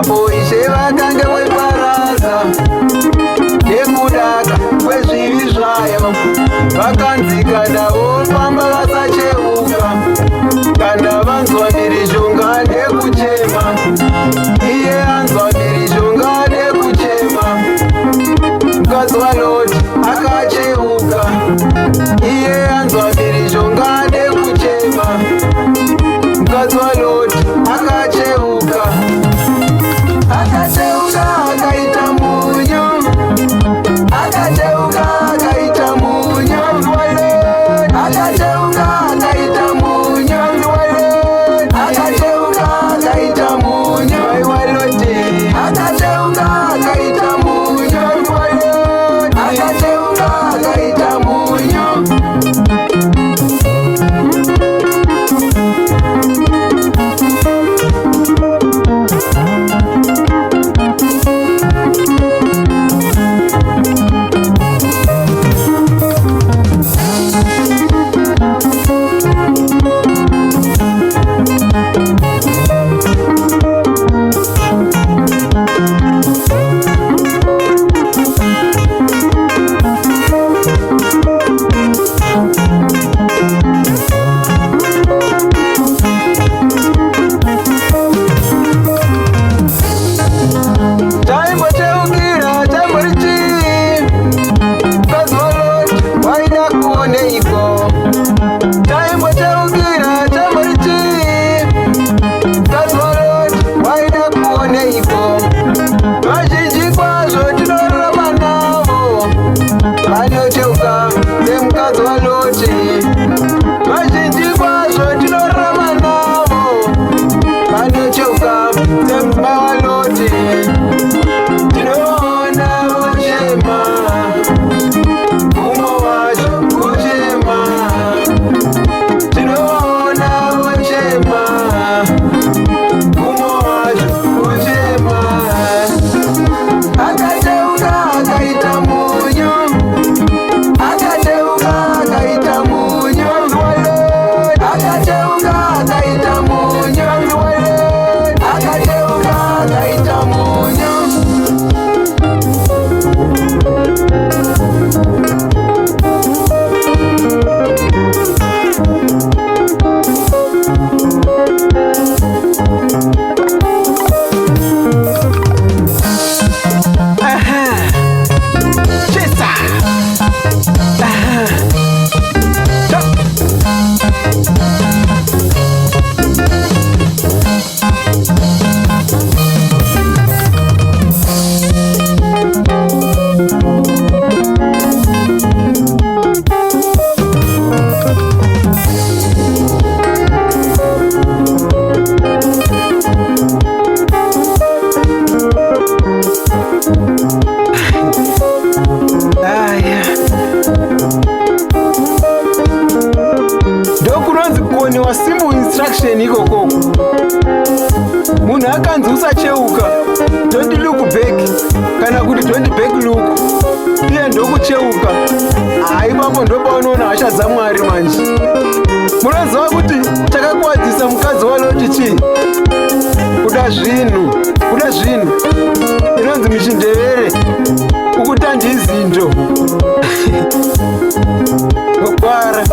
apo ishe vakange weparasa nekudaka kwezvivi zvayo. Vakanzi kana vofamba vasacheuka, kana vanzwa mhirizhonga nekuchema, iye anzwa mhirizhonga nekuchema. Mukadzi waLoti akacheuka, iye anzwa mhirizhonga nekuchema. Mukadzi waLoti akacheuka, akacheuka akaita munyu, akacheuka akaita munyu, akacheuka akaita munyu, akacheuka akaita munyu, akacheuka akaita munyu, akacheuka akaita munyu. Vazhinji kwazvo tinorarama navo vanoteuka semukadzi waLoti. Vazhinji kwazvo tinorarama navo vanoteuka semumba waLoti. Tinoona vochema, umwe wacho kuchema. Tinoona vochema, umwe wacho kuchema. Akacheuka akaita munyu, akacheuka akaita munyu, akacheuka akaita munyu, akacheuka akaita munyu. Ndokunonzi kuoniwa simple instruction ikoko. Munhu akanzi usacheuka, don't look back, kana kuti don't back look. Iye ndokucheuka. Ipapo ndopaunoona hasha dzaMwari manje. Munoziva kuti chakakwadzisa mukadzi waLoti chii? Kuda zvinhu, kuda zvinhu. Inonzi muchindevere ukutandi izindo. Kwara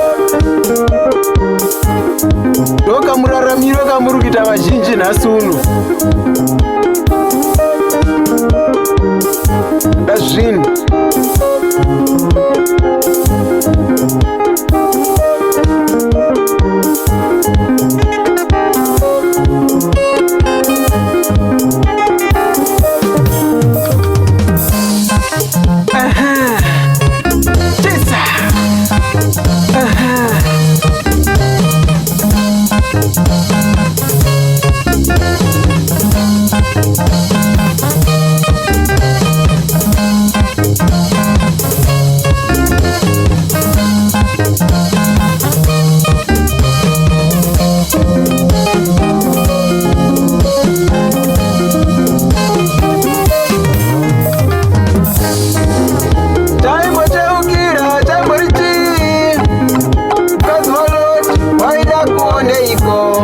ndokamuraramiro kamuri kuita vazhinji nhasi uno. Ndazvinhu Neiko